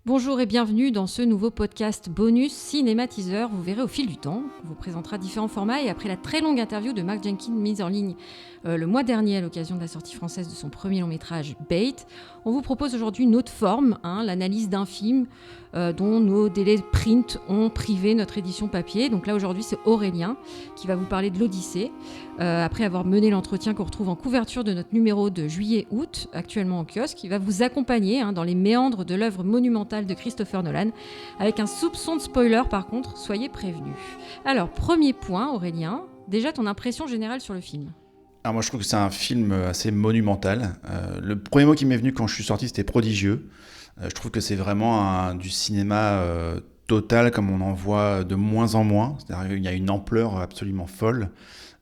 Bonjour et bienvenue dans ce nouveau podcast bonus cinématiseur. Vous verrez au fil du temps, on vous présentera différents formats et après la très longue interview de Mark Jenkins mise en ligne le mois dernier à l'occasion de la sortie française de son premier long métrage Bait, on vous propose aujourd'hui une autre forme, l'analyse d'un film dont nos délais print ont privé notre édition papier. Donc là aujourd'hui c'est Aurélien qui va vous parler de l'Odyssée après avoir mené l'entretien qu'on retrouve en couverture de notre numéro de juillet-août actuellement en kiosque, qui va vous accompagner dans les méandres de l'œuvre monumentale de Christopher Nolan avec un soupçon de spoiler par contre, soyez prévenus. Alors premier point Aurélien, déjà ton impression générale sur le film. Alors moi je trouve que c'est un film assez monumental. Le premier mot qui m'est venu quand je suis sorti c'était prodigieux. Je trouve que c'est vraiment du cinéma total comme on en voit de moins en moins. C'est-à-dire qu'il y a une ampleur absolument folle.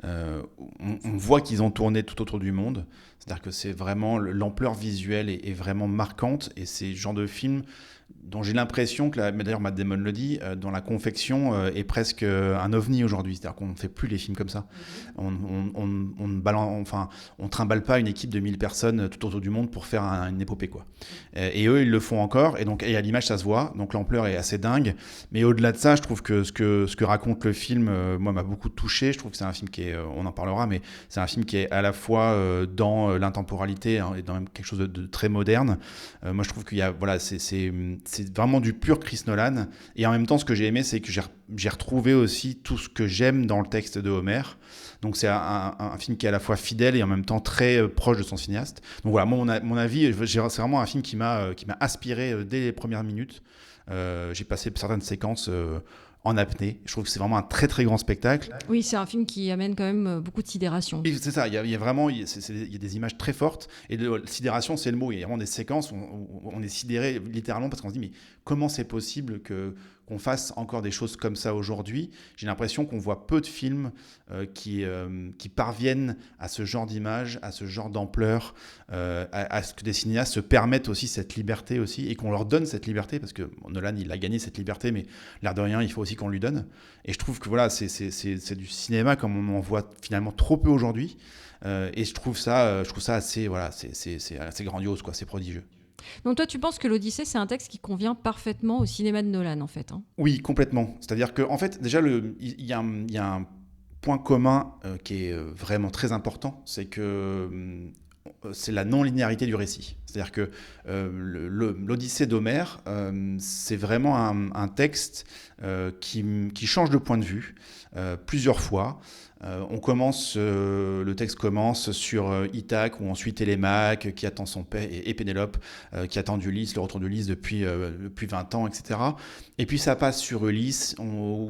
On voit qu'ils ont tourné tout autour du monde. C'est-à-dire que c'est vraiment l'ampleur visuelle est vraiment marquante et c'est le genre de film dont j'ai l'impression que, mais d'ailleurs Matt Damon le dit, dont la confection est presque un ovni aujourd'hui. C'est-à-dire qu'on ne fait plus les films comme ça. On ne trimballe pas une équipe de 1000 personnes tout autour du monde pour faire une épopée, quoi. Et eux, ils le font encore. Et à l'image, ça se voit. Donc l'ampleur est assez dingue. Mais au-delà de ça, je trouve que ce que raconte le film, moi, m'a beaucoup touché. Je trouve que c'est un film qui est, on en parlera, mais c'est un film qui est à la fois dans l'intemporalité et dans quelque chose de très moderne. Moi, je trouve qu'il y a, voilà, c'est vraiment du pur Chris Nolan. Et en même temps, ce que j'ai aimé, c'est que j'ai retrouvé aussi tout ce que j'aime dans le texte de Homer. Donc c'est un film qui est à la fois fidèle et en même temps très proche de son cinéaste. Donc voilà, moi, mon avis, c'est vraiment un film qui m'a aspiré dès les premières minutes. J'ai passé certaines séquences en apnée. Je trouve que c'est vraiment un très très grand spectacle. Oui, c'est un film qui amène quand même beaucoup de sidération. Et c'est ça, il y a vraiment il y a des images très fortes. Et sidération, c'est le mot. Il y a vraiment des séquences où on est sidéré littéralement parce qu'on se dit mais comment c'est possible qu'on fasse encore des choses comme ça aujourd'hui. J'ai l'impression qu'on voit peu de films qui parviennent à ce genre d'image, à ce genre d'ampleur, à ce que des cinéastes se permettent aussi cette liberté aussi, et qu'on leur donne cette liberté, parce que Nolan, il a gagné cette liberté, mais l'air de rien, il faut aussi qu'on lui donne. Et je trouve que voilà, c'est du cinéma comme on en voit finalement trop peu aujourd'hui. Et je trouve ça assez, voilà, c'est assez grandiose, quoi, c'est prodigieux. Donc toi, tu penses que l'Odyssée, c'est un texte qui convient parfaitement au cinéma de Nolan, en fait, Oui, complètement. C'est-à-dire qu'en fait, déjà, il y a un point commun qui est vraiment très important, c'est que c'est la non-linéarité du récit. C'est-à-dire que l'Odyssée d'Homère, c'est vraiment un texte qui change de point de vue plusieurs fois. Le texte commence sur Ithaque, ou ensuite Télémaque qui attend son père, et Pénélope qui attend Ulysse, le retour d'Ulysse depuis 20 ans, etc. Et puis ça passe sur Ulysse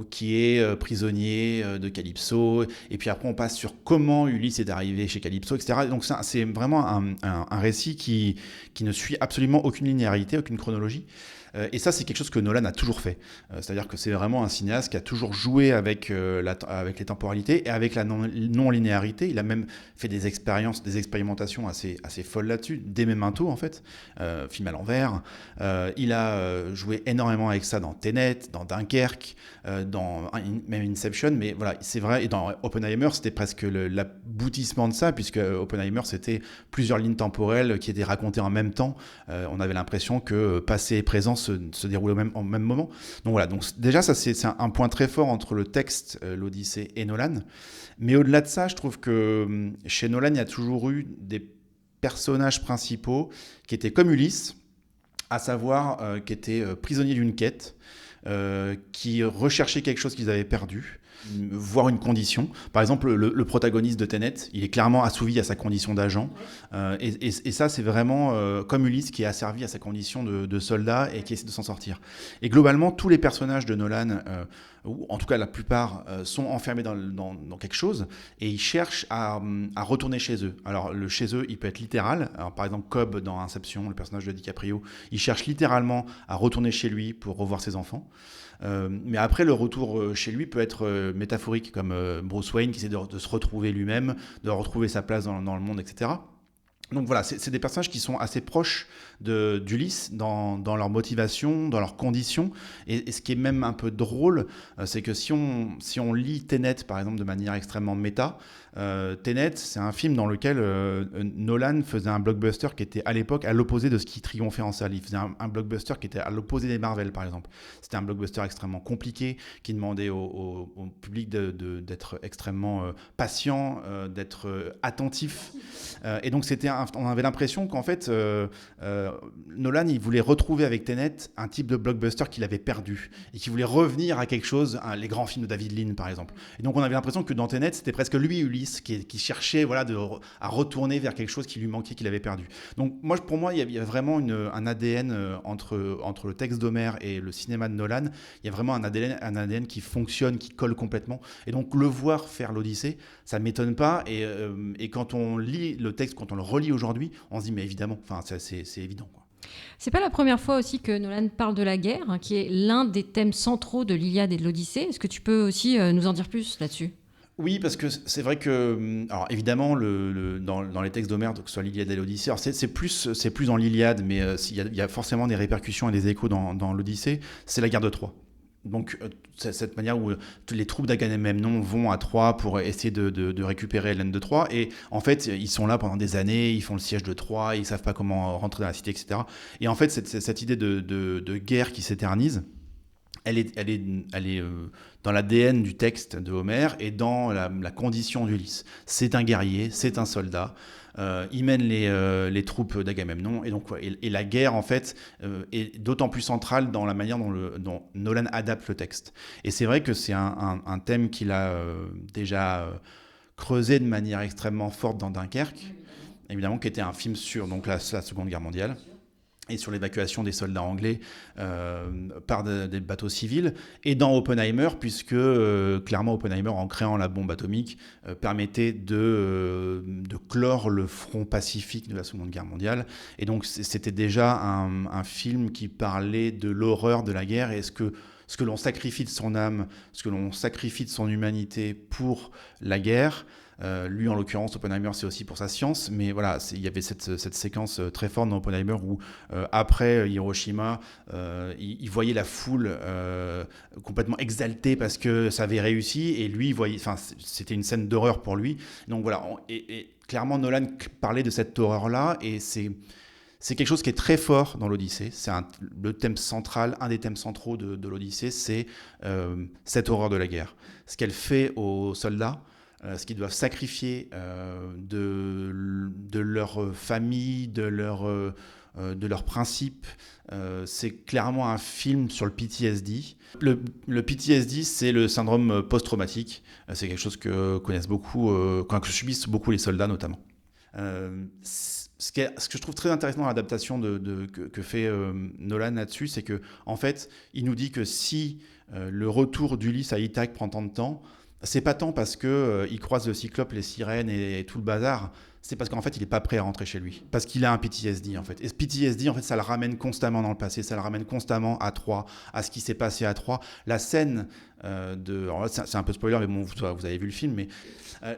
qui est prisonnier de Calypso, et puis après on passe sur comment Ulysse est arrivé chez Calypso, etc. Donc c'est vraiment un récit qui ne suit absolument aucune linéarité, aucune chronologie. Et ça, c'est quelque chose que Nolan a toujours fait. C'est-à-dire que c'est vraiment un cinéaste qui a toujours joué avec les temporalités et avec la non-linéarité. Il a même fait des expérimentations assez folles là-dessus, dès Memento, en fait, film à l'envers. Il a joué énormément avec ça dans Tenet, dans Dunkerque, même Inception. Mais voilà, c'est vrai. Et dans Oppenheimer, c'était presque l'aboutissement de ça, puisque Oppenheimer, c'était plusieurs lignes temporelles qui étaient racontées en même temps. On avait l'impression que passé et présent se déroule au même moment. Donc voilà, donc déjà ça c'est un point très fort entre le texte, l'Odyssée et Nolan. Mais au-delà de ça, je trouve que chez Nolan, il y a toujours eu des personnages principaux qui étaient comme Ulysse, à savoir qui étaient prisonniers d'une quête, qui recherchaient quelque chose qu'ils avaient perdu, voire une condition. Par exemple, le protagoniste de Tenet, il est clairement assouvi à sa condition d'agent. Et ça, c'est vraiment comme Ulysse qui est asservi à sa condition de soldat et qui essaie de s'en sortir. Et globalement, tous les personnages de Nolan, ou en tout cas la plupart, sont enfermés dans quelque chose et ils cherchent à retourner chez eux. Alors, le chez eux, il peut être littéral. Alors, par exemple, Cobb dans Inception, le personnage de DiCaprio, il cherche littéralement à retourner chez lui pour revoir ses enfants. Mais après, le retour chez lui peut être métaphorique, comme Bruce Wayne qui essaie de se retrouver lui-même, de retrouver sa place dans le monde, etc. Donc voilà, c'est des personnages qui sont assez proches d'Ulysse dans leur motivation, dans leurs conditions. Et ce qui est même un peu drôle, c'est que si on lit Tenet, par exemple, de manière extrêmement méta, Tenet, c'est un film dans lequel Nolan faisait un blockbuster qui était à l'époque à l'opposé de ce qui triomphait en salle. Il faisait un blockbuster qui était à l'opposé des Marvel, par exemple. C'était un blockbuster extrêmement compliqué, qui demandait au public d'être extrêmement patient, d'être attentif. Et donc, on avait l'impression qu'en fait, Nolan, il voulait retrouver avec Tenet un type de blockbuster qu'il avait perdu et qui voulait revenir à quelque chose, les grands films de David Lean, par exemple. Et donc, on avait l'impression que dans Tenet, c'était presque lui, Ulysse, qui cherchait à retourner vers quelque chose qui lui manquait, qu'il avait perdu. Donc pour moi, il y a vraiment un ADN entre le texte d'Homère et le cinéma de Nolan. Il y a vraiment un ADN qui fonctionne, qui colle complètement. Et donc le voir faire l'Odyssée, ça ne m'étonne pas. Et quand on lit le texte, quand on le relit aujourd'hui, on se dit mais évidemment, c'est évident, quoi. C'est pas la première fois aussi que Nolan parle de la guerre, qui est l'un des thèmes centraux de l'Iliade et de l'Odyssée. Est-ce que tu peux aussi nous en dire plus là-dessus ? Oui, parce que c'est vrai que, alors évidemment, dans les textes d'Homère, que ce soit l'Iliade et l'Odyssée, alors c'est plus dans l'Iliade, mais il y a forcément des répercussions et des échos dans l'Odyssée, c'est la guerre de Troie. Donc, c'est cette manière où les troupes d'Agamemnon vont à Troie pour essayer de récupérer Hélène de Troie. Et en fait, ils sont là pendant des années, ils font le siège de Troie, ils ne savent pas comment rentrer dans la cité, etc. Et en fait, cette idée de guerre qui s'éternise, elle est dans l'ADN du texte de Homère et dans la condition d'Ulysse. C'est un guerrier, c'est un soldat. Il mène les troupes d'Agamemnon. Et, donc, et la guerre, en fait, est d'autant plus centrale dans la manière dont Nolan adapte le texte. Et c'est vrai que c'est un thème qu'il a déjà creusé de manière extrêmement forte dans Dunkerque, évidemment, qui était un film sur donc, la Seconde Guerre mondiale. Et sur l'évacuation des soldats anglais par des bateaux civils, et dans Oppenheimer, puisque clairement Oppenheimer, en créant la bombe atomique, permettait de clore le front pacifique de la Seconde Guerre mondiale. Et donc c'était déjà un film qui parlait de l'horreur de la guerre et ce que l'on sacrifie de son âme, ce que l'on sacrifie de son humanité pour la guerre. Lui, en l'occurrence, Oppenheimer, c'est aussi pour sa science, mais voilà, il y avait cette séquence très forte dans Oppenheimer où, après Hiroshima, il voyait la foule complètement exaltée parce que ça avait réussi, et lui, c'était une scène d'horreur pour lui. Donc voilà, et clairement, Nolan parlait de cette horreur-là, et c'est quelque chose qui est très fort dans l'Odyssée. C'est le thème central, un des thèmes centraux de l'Odyssée, c'est cette horreur de la guerre. Ce qu'elle fait aux soldats, ce qu'ils doivent sacrifier de leur famille, de leurs principes. C'est clairement un film sur le PTSD. Le PTSD, c'est le syndrome post-traumatique. C'est quelque chose que connaissent beaucoup, que subissent beaucoup les soldats notamment. Ce que je trouve très intéressant dans l'adaptation que fait Nolan là-dessus, c'est que en fait, il nous dit que si le retour d'Ulysse à Ithaque prend tant de temps, c'est pas tant parce qu'il croise le cyclope, les sirènes et tout le bazar, c'est parce qu'en fait il est pas prêt à rentrer chez lui, parce qu'il a un PTSD en fait. Et ce PTSD en fait, ça le ramène constamment dans le passé, ça le ramène constamment à Troie, à ce qui s'est passé à Troie. La scène alors là, c'est un peu spoiler, mais bon, vous avez vu le film, mais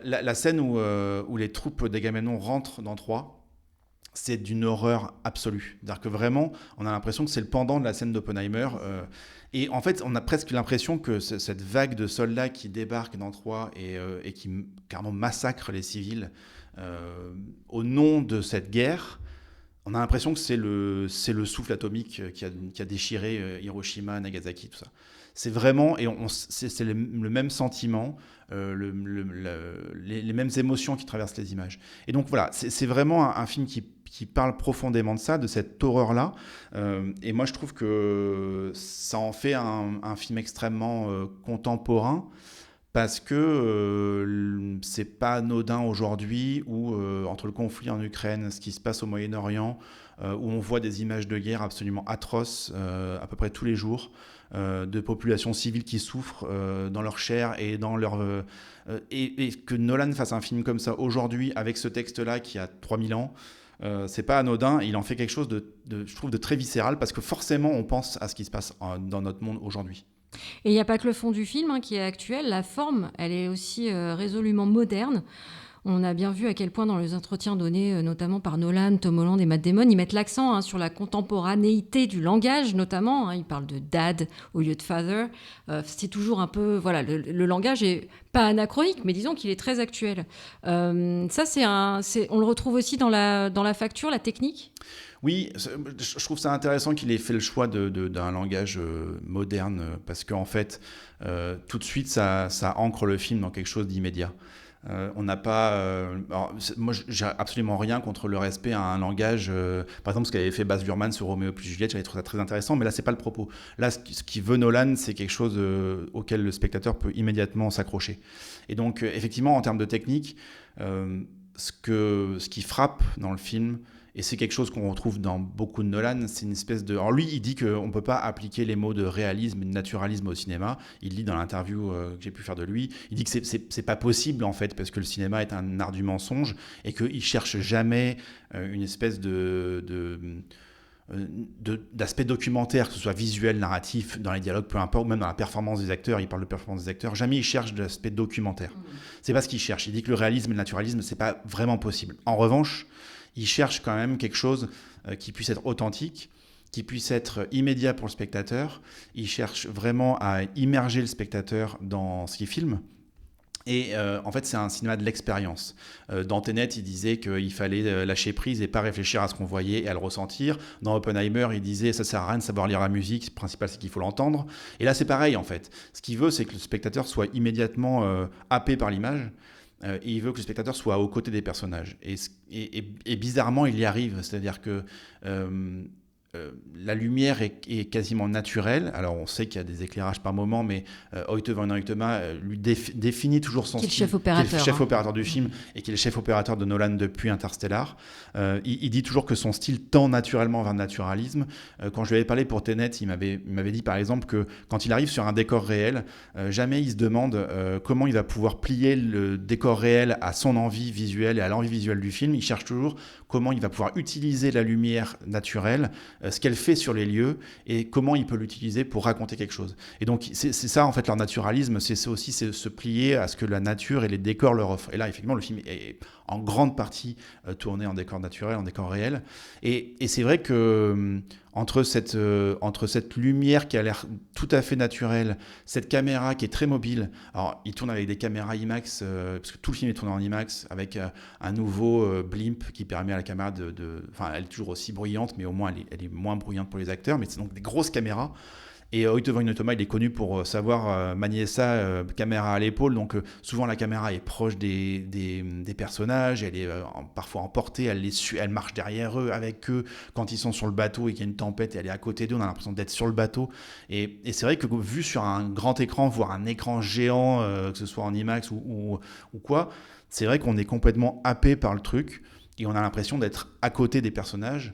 la scène où les troupes d'Agamemnon rentrent dans Troie, c'est d'une horreur absolue. C'est-à-dire que vraiment, on a l'impression que c'est le pendant de la scène d'Oppenheimer. Et en fait, on a presque l'impression que cette vague de soldats qui débarquent dans Troie et qui carrément massacrent les civils au nom de cette guerre, on a l'impression que c'est le souffle atomique qui a déchiré Hiroshima, Nagasaki, tout ça. C'est vraiment, et c'est le même sentiment, les mêmes émotions qui traversent les images. Et donc voilà, c'est vraiment un film qui parle profondément de ça, de cette horreur-là. Et moi, je trouve que ça en fait un film extrêmement contemporain, parce que c'est pas anodin aujourd'hui où, entre le conflit en Ukraine, ce qui se passe au Moyen-Orient, où on voit des images de guerre absolument atroces à peu près tous les jours, de populations civiles qui souffrent dans leur chair et dans leur... et que Nolan fasse un film comme ça aujourd'hui, avec ce texte-là qui a 3000 ans, c'est pas anodin. Il en fait quelque chose je trouve, de très viscéral, parce que forcément on pense à ce qui se passe dans notre monde aujourd'hui. Et il n'y a pas que le fond du film qui est actuel, la forme, elle est aussi résolument moderne. On a bien vu à quel point dans les entretiens donnés notamment par Nolan, Tom Holland et Matt Damon, ils mettent l'accent sur la contemporanéité du langage notamment. Ils parlent de dad au lieu de father. C'est toujours un peu... Voilà, le langage est pas anachronique, mais disons qu'il est très actuel. Ça, on le retrouve aussi dans la facture, la technique. Oui, je trouve ça intéressant qu'il ait fait le choix d'un langage moderne, parce qu'en fait, tout de suite, ça ancre le film dans quelque chose d'immédiat. On n'a pas... moi, j'ai absolument rien contre le respect à un langage. Par exemple, ce qu'avait fait Baz Luhrmann sur Roméo plus Juliette, j'avais trouvé ça très intéressant, mais là, c'est pas le propos. Là, ce qui veut Nolan, c'est quelque chose auquel le spectateur peut immédiatement s'accrocher. Et donc, effectivement, en termes de technique, ce qui frappe dans le film, et c'est quelque chose qu'on retrouve dans beaucoup de Nolan, c'est une espèce de... Alors lui, il dit qu'on ne peut pas appliquer les mots de réalisme et de naturalisme au cinéma. Il dit dans l'interview que j'ai pu faire de lui, il dit que c'est pas possible en fait, parce que le cinéma est un art du mensonge, et qu'il cherche jamais une espèce d'aspect documentaire, que ce soit visuel, narratif, dans les dialogues, peu importe, même dans la performance des acteurs, il parle de performance des acteurs, jamais il cherche de l'aspect documentaire. C'est pas ce qu'il cherche. Il dit que le réalisme et le naturalisme, c'est pas vraiment possible. En revanche, il cherche quand même quelque chose qui puisse être authentique, qui puisse être immédiat pour le spectateur. Il cherche vraiment à immerger le spectateur dans ce qu'il filme. Et en fait, c'est un cinéma de l'expérience. Dans Tenet, il disait qu'il fallait lâcher prise et pas réfléchir à ce qu'on voyait et à le ressentir. Dans Oppenheimer, il disait ça sert à rien de savoir lire la musique, le principal c'est qu'il faut l'entendre. Et là, c'est pareil en fait. Ce qu'il veut, c'est que le spectateur soit immédiatement happé par l'image. Et il veut que le spectateur soit aux côtés des personnages. Et bizarrement, il y arrive. C'est-à-dire que la lumière est quasiment naturelle. Alors, on sait qu'il y a des éclairages par moment, mais Hoyte van Hoytema lui définit toujours son style. Qui est le chef opérateur. Qui est le chef opérateur du film et qui est le chef opérateur de Nolan depuis Interstellar. Il dit toujours que son style tend naturellement vers le naturalisme. Quand je lui avais parlé pour Tenet, il m'avait dit par exemple que quand il arrive sur un décor réel, jamais il se demande comment il va pouvoir plier le décor réel à son envie visuelle et à l'envie visuelle du film. Il cherche toujours comment il va pouvoir utiliser la lumière naturelle, ce qu'elle fait sur les lieux et comment il peut l'utiliser pour raconter quelque chose. Et donc c'est ça en fait leur naturalisme, c'est aussi se plier à ce que la nature et les décors leur offrent. Et là effectivement le film est en grande partie tourné en décor naturel, en décor réel. Et c'est vrai que entre cette lumière qui a l'air tout à fait naturelle, cette caméra qui est très mobile, alors il tourne avec des caméras IMAX, parce que tout le film est tourné en IMAX, avec un nouveau blimp qui permet à la caméra enfin elle est toujours aussi bruyante, mais au moins elle est moins bruyante pour les acteurs, mais c'est donc des grosses caméras. Et Hoyte van Hoytema, il est connu pour savoir manier ça, caméra à l'épaule. Donc souvent la caméra est proche des personnages, elle est parfois emportée, elle marche derrière eux, avec eux. Quand ils sont sur le bateau et qu'il y a une tempête, elle est à côté d'eux, on a l'impression d'être sur le bateau. Et c'est vrai que vu sur un grand écran, voire un écran géant, que ce soit en IMAX ou quoi, c'est vrai qu'on est complètement happé par le truc. Et on a l'impression d'être à côté des personnages.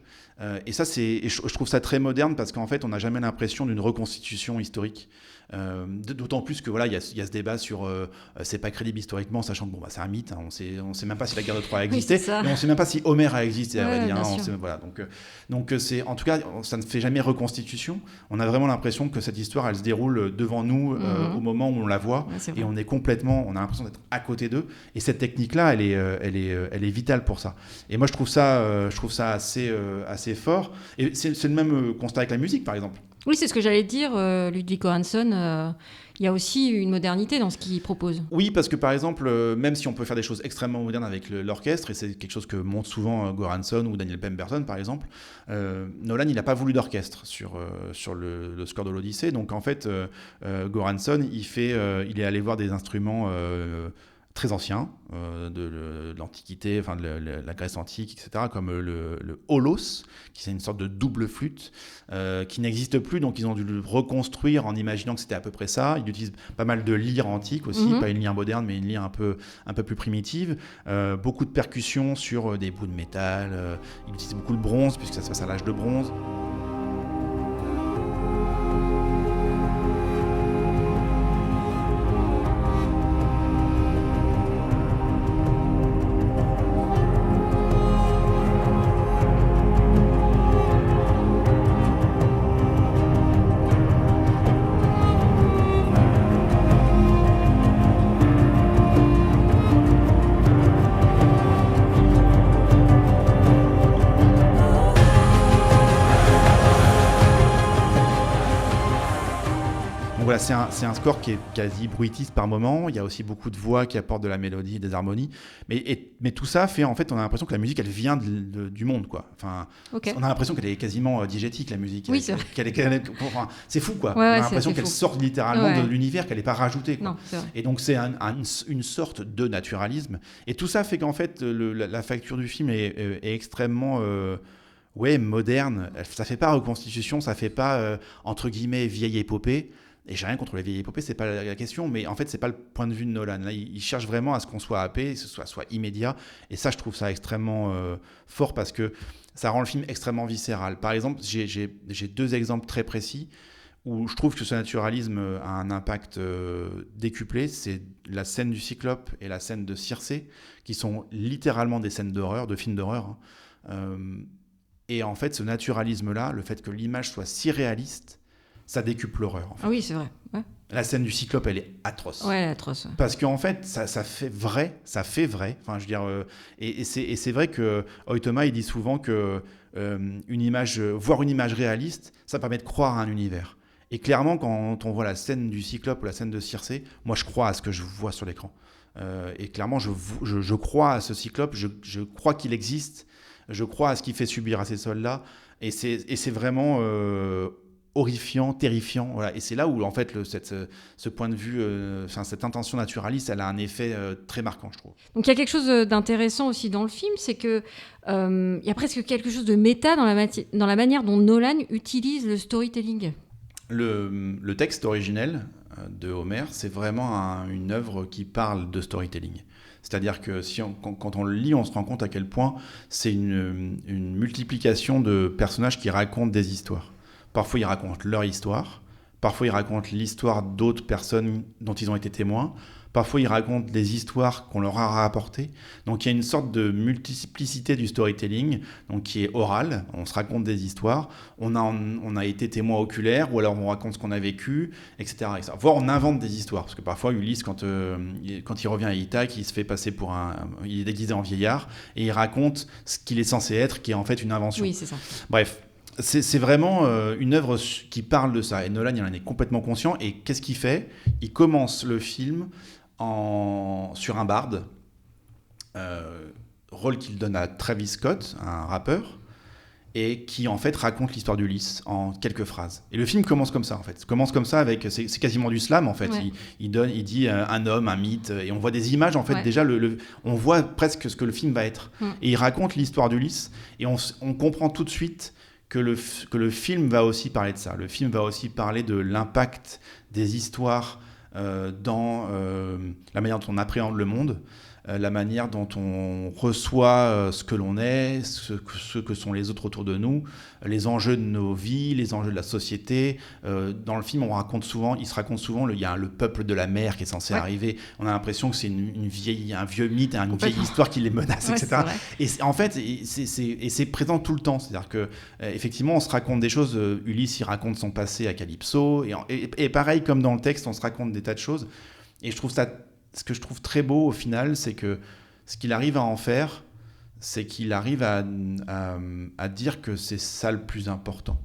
Et ça, je trouve ça très moderne parce qu'en fait, on n'a jamais l'impression d'une reconstitution historique. D'autant plus que voilà, il y a ce débat sur c'est pas crédible historiquement, sachant que c'est un mythe. On sait même pas si la guerre de Troie a existé, oui, mais on sait même pas si Homère a existé. À vrai dire, voilà. Donc c'est en tout cas, ça ne fait jamais reconstitution. On a vraiment l'impression que cette histoire, elle se déroule devant nous au moment où on la voit, et on a l'impression d'être à côté d'eux. Et cette technique-là, elle est vitale pour ça. Et moi, je trouve ça assez fort. Et c'est le même constat avec la musique, par exemple. Oui, c'est ce que j'allais dire, Ludwig Göransson. Il y a aussi une modernité dans ce qu'il propose. Oui, parce que par exemple, même si on peut faire des choses extrêmement modernes avec l'orchestre, et c'est quelque chose que montre souvent Göransson ou Daniel Pemberton, par exemple, Nolan, il n'a pas voulu d'orchestre sur le score de l'Odyssée. Donc en fait, Göransson, il est allé voir des instruments très anciens de l'Antiquité, enfin de la Grèce antique, etc., comme le holos, qui est une sorte de double flûte qui n'existe plus, donc ils ont dû le reconstruire en imaginant que c'était à peu près ça. Ils utilisent pas mal de lyres antiques aussi, pas une lyre moderne, mais une lyre un peu plus primitive. Beaucoup de percussions sur des bouts de métal. Ils utilisent beaucoup le bronze, puisque ça se passe à l'âge de bronze. voilà, c'est un score qui est quasi bruitiste par moment. Il y a aussi beaucoup de voix qui apportent de la mélodie et des harmonies. Mais tout ça fait, en fait, on a l'impression que la musique, elle vient du monde, quoi. Enfin, on a l'impression qu'elle est quasiment diégétique, la musique. Oui, c'est vrai. Enfin, c'est fou, quoi. Ouais, on a l'impression qu'elle sort littéralement de l'univers, qu'elle n'est pas rajoutée, quoi. Non, c'est vrai. Et donc, c'est une sorte de naturalisme. Et tout ça fait qu'en fait, la facture du film est extrêmement... moderne. Ça fait pas reconstitution, ça fait pas, entre guillemets, vieille épopée. Et j'ai rien contre les vieilles épopées, c'est pas la question, mais en fait, c'est pas le point de vue de Nolan. Là, il cherche vraiment à ce qu'on soit happé, que ce soit immédiat. Et ça, je trouve ça extrêmement fort parce que ça rend le film extrêmement viscéral. Par exemple, j'ai 2 exemples très précis où je trouve que ce naturalisme a un impact décuplé. C'est la scène du Cyclope et la scène de Circé, qui sont littéralement des scènes d'horreur, de films d'horreur. Et en fait, ce naturalisme-là, le fait que l'image soit si réaliste, ça décuple l'horreur. En fait. Ah oui, c'est vrai. Ouais. La scène du Cyclope, elle est atroce. Ouais, elle est atroce. Ouais. Parce qu'en fait, ça fait vrai. Enfin, je veux dire, et c'est vrai que Hoytema, il dit souvent que voir une image réaliste, ça permet de croire à un univers. Et clairement, quand on voit la scène du Cyclope ou la scène de Circé, moi, je crois à ce que je vois sur l'écran. Et clairement, je crois à ce Cyclope. Je crois qu'il existe. Je crois à ce qu'il fait subir à ces soldats. Et c'est vraiment horrifiant, terrifiant. Voilà. Et c'est là où, en fait, ce point de vue, cette intention naturaliste, elle a un effet très marquant, je trouve. Donc il y a quelque chose d'intéressant aussi dans le film, c'est que il y a presque quelque chose de méta dans la manière dont Nolan utilise le storytelling. Le texte originel de Homer, c'est vraiment une œuvre qui parle de storytelling. C'est-à-dire que quand on le lit, on se rend compte à quel point c'est une multiplication de personnages qui racontent des histoires. Parfois, ils racontent leur histoire. Parfois, ils racontent l'histoire d'autres personnes dont ils ont été témoins. Parfois, ils racontent des histoires qu'on leur a rapportées. Donc, il y a une sorte de multiplicité du storytelling, donc qui est oral. On se raconte des histoires. On a été témoin oculaire, ou alors on raconte ce qu'on a vécu, etc., etc. Voire on invente des histoires. Parce que parfois, Ulysse, quand il revient à Ithaque, il se fait passer il est déguisé en vieillard, et il raconte ce qu'il est censé être, qui est en fait une invention. Oui, c'est ça. Bref. C'est vraiment une œuvre qui parle de ça. Et Nolan, il en est complètement conscient. Et qu'est-ce qu'il fait ? Il commence le film sur un barde, rôle qu'il donne à Travis Scott, un rappeur, et qui en fait raconte l'histoire d'Ulysse en quelques phrases. Et le film commence comme ça, en fait. Commence comme ça avec, c'est quasiment du slam, en fait. Ouais. Il dit un homme, un mythe, et on voit des images, en fait. Ouais. Déjà, on voit presque ce que le film va être. Et il raconte l'histoire d'Ulysse, et on comprend tout de suite que le film va aussi parler de ça. Le film va aussi parler de l'impact des histoires dans la manière dont on appréhende le monde, la manière dont on reçoit ce que l'on est, ce que sont les autres autour de nous, les enjeux de nos vies, les enjeux de la société. Dans le film, il se raconte souvent, il y a le peuple de la mer qui est censé arriver. On a l'impression que c'est un vieux mythe, une vieille histoire qui les menace, etc. Et en fait, c'est présent tout le temps. C'est-à-dire que effectivement, on se raconte des choses. Ulysse, il raconte son passé à Calypso, et pareil comme dans le texte, on se raconte des tas de choses. Et ce que je trouve très beau au final, c'est que ce qu'il arrive à en faire, c'est qu'il arrive à dire que c'est ça le plus important.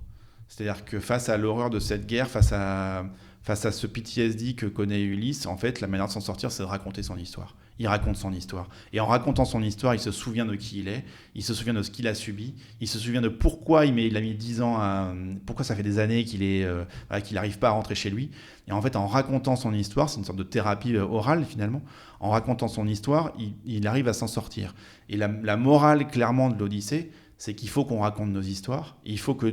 C'est-à-dire que face à l'horreur de cette guerre, face à ce PTSD que connaît Ulysse, en fait, la manière de s'en sortir, c'est de raconter son histoire. Il raconte son histoire. Et en racontant son histoire, il se souvient de qui il est, il se souvient de ce qu'il a subi, il se souvient de pourquoi il a mis 10 ans pourquoi ça fait des années qu'il n'arrive pas à rentrer chez lui. Et en fait, en racontant son histoire, c'est une sorte de thérapie orale finalement, en racontant son histoire, il arrive à s'en sortir. Et la morale clairement de l'Odyssée, c'est qu'il faut qu'on raconte nos histoires, et il faut que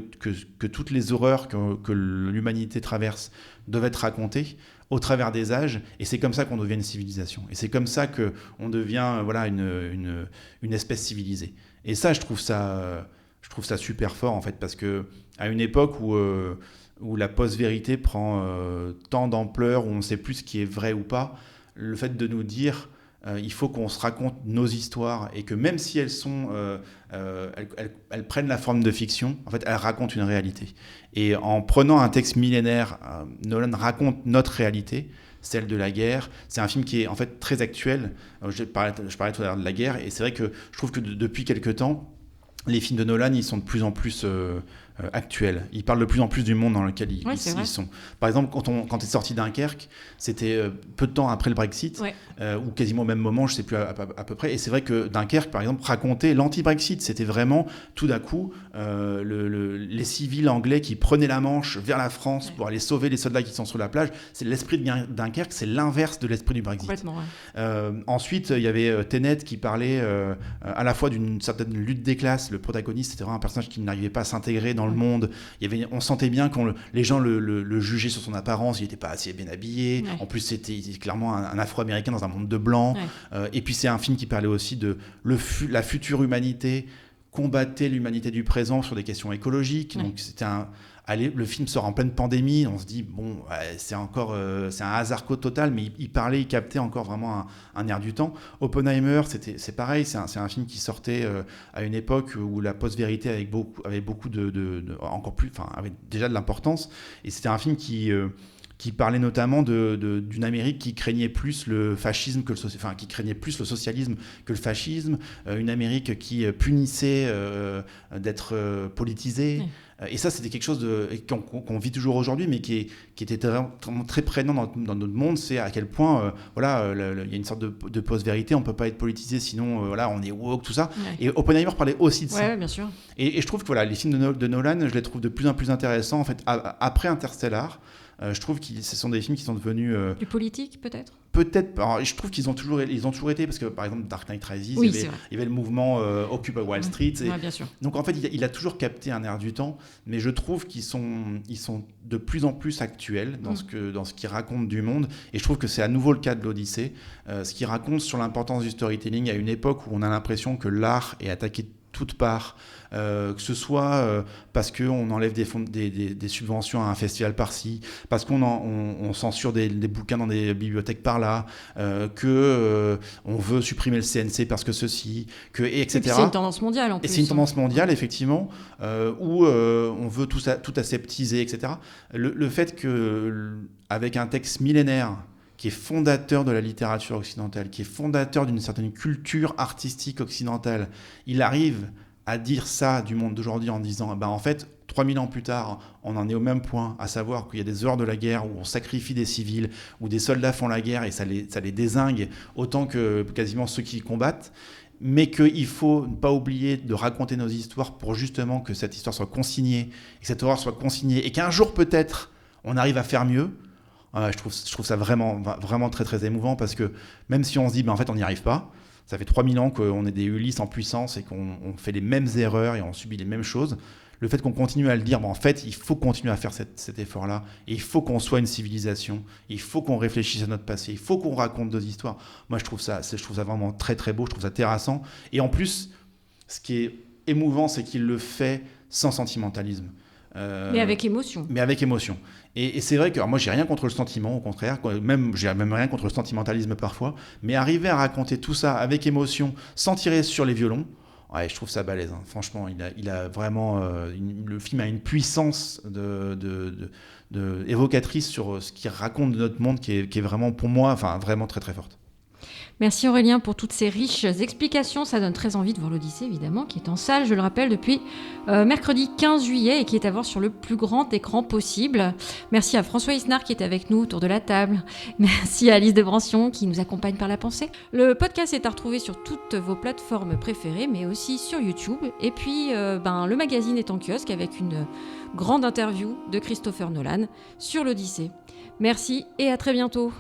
toutes les horreurs que l'humanité traverse doivent être racontées au travers des âges, et c'est comme ça qu'on devient une civilisation. Et c'est comme ça qu'on devient une espèce civilisée. Et ça, je trouve ça super fort, en fait, parce qu'à une époque où la post-vérité prend tant d'ampleur, où on ne sait plus ce qui est vrai ou pas, le fait de nous dire il faut qu'on se raconte nos histoires, et que même si elles prennent la forme de fiction, en fait, elles racontent une réalité. Et en prenant un texte millénaire, Nolan raconte notre réalité, celle de la guerre. C'est un film qui est en fait très actuel. Je parlais tout à l'heure de la guerre, et c'est vrai que je trouve que depuis quelque temps, les films de Nolan, ils sont de plus en plus actuel. Ils parlent de plus en plus du monde dans lequel ils sont. Par exemple, quand est sorti Dunkerque, c'était peu de temps après le Brexit, ou quasiment au même moment, je ne sais plus à peu près. Et c'est vrai que Dunkerque, par exemple, racontait l'anti-Brexit. C'était vraiment, tout d'un coup, les civils anglais qui prenaient la Manche vers la France pour aller sauver les soldats qui sont sur la plage. C'est l'esprit de Dunkerque, c'est l'inverse de l'esprit du Brexit. Ensuite, il y avait Tenet qui parlait à la fois d'une certaine lutte des classes. Le protagoniste, c'était vraiment un personnage qui n'arrivait pas à s'intégrer dans le monde. On sentait bien que les gens le jugeaient sur son apparence. Il n'était pas assez bien habillé. En plus, c'était clairement un Afro-Américain dans un monde de blancs. Et puis, c'est un film qui parlait aussi de la future humanité combattait l'humanité du présent sur des questions écologiques. Donc, c'était le film sort en pleine pandémie, on se dit, bon, c'est un hasard total, mais il captait encore vraiment un air du temps. Oppenheimer, c'est pareil, c'est un film qui sortait à une époque où la post-vérité avait beaucoup encore plus, enfin, avait déjà de l'importance, et c'était un film qui parlait notamment d'une Amérique qui craignait plus le fascisme qui craignait plus le socialisme que le fascisme, une Amérique qui punissait d'être politisée. Et ça, c'était quelque chose qu'on vit toujours aujourd'hui, mais qui était vraiment très prégnant dans notre monde. C'est à quel point, il y a une sorte de post-vérité, on ne peut pas être politisé, sinon on est woke, tout ça. Et Oppenheimer parlait aussi de ça. Bien sûr. Et je trouve que les films de Nolan, je les trouve de plus en plus intéressants. En fait, après Interstellar, je trouve que ce sont des films qui sont devenus... Du politique, peut-être ? Peut-être. Alors, je trouve qu'ils ont toujours été, parce que par exemple, Dark Knight Rises, il y avait le mouvement Occupy Wall Street. Bien sûr. Donc en fait, il a toujours capté un air du temps, mais je trouve qu'ils sont de plus en plus actuels dans ce qu'ils racontent du monde. Et je trouve que c'est à nouveau le cas de l'Odyssée. Ce qu'ils racontent sur l'importance du storytelling à une époque où on a l'impression que l'art est attaqué de toutes parts. Que ce soit parce qu'on enlève des subventions à un festival par-ci, parce qu'on censure des bouquins dans des bibliothèques par-là, qu'on veut supprimer le CNC parce que ceci, etc. Et c'est une tendance mondiale en plus. Et c'est une tendance mondiale, effectivement, où on veut tout aseptiser, etc. Le fait qu'avec un texte millénaire qui est fondateur de la littérature occidentale, qui est fondateur d'une certaine culture artistique occidentale, il arrive à dire ça du monde d'aujourd'hui en disant en fait, 3000 ans plus tard, on en est au même point, à savoir qu'il y a des horreurs de la guerre où on sacrifie des civils, où des soldats font la guerre et ça les dézingue autant que quasiment ceux qui combattent, mais qu'il faut ne pas oublier de raconter nos histoires pour justement que cette histoire soit consignée, que cette horreur soit consignée, et qu'un jour peut-être on arrive à faire mieux. Je trouve ça vraiment, vraiment très très émouvant, parce que même si on se dit en fait on n'y arrive pas, ça fait 3000 ans qu'on est des Ulysses en puissance et qu'on fait les mêmes erreurs et on subit les mêmes choses. Le fait qu'on continue à le dire, en fait, il faut continuer à faire cet effort-là. Et il faut qu'on soit une civilisation. Il faut qu'on réfléchisse à notre passé. Il faut qu'on raconte nos histoires. Moi, je trouve ça vraiment très, très beau. Je trouve ça terrassant. Et en plus, ce qui est émouvant, c'est qu'il le fait sans sentimentalisme. Mais avec émotion. Et c'est vrai que moi, j'ai rien contre le sentiment, au contraire. J'ai même rien contre le sentimentalisme parfois. Mais arriver à raconter tout ça avec émotion, sans tirer sur les violons, je trouve ça balèze. Franchement, il a vraiment... le film a une puissance évocatrice sur ce qu'il raconte de notre monde qui est vraiment, pour moi, vraiment très très forte. Merci Aurélien pour toutes ces riches explications. Ça donne très envie de voir l'Odyssée, évidemment, qui est en salle, je le rappelle, depuis mercredi 15 juillet et qui est à voir sur le plus grand écran possible. Merci à François Isnard qui est avec nous autour de la table. Merci à Alice de Brancion qui nous accompagne par la pensée. Le podcast est à retrouver sur toutes vos plateformes préférées, mais aussi sur YouTube. Et puis, le magazine est en kiosque avec une grande interview de Christopher Nolan sur l'Odyssée. Merci et à très bientôt.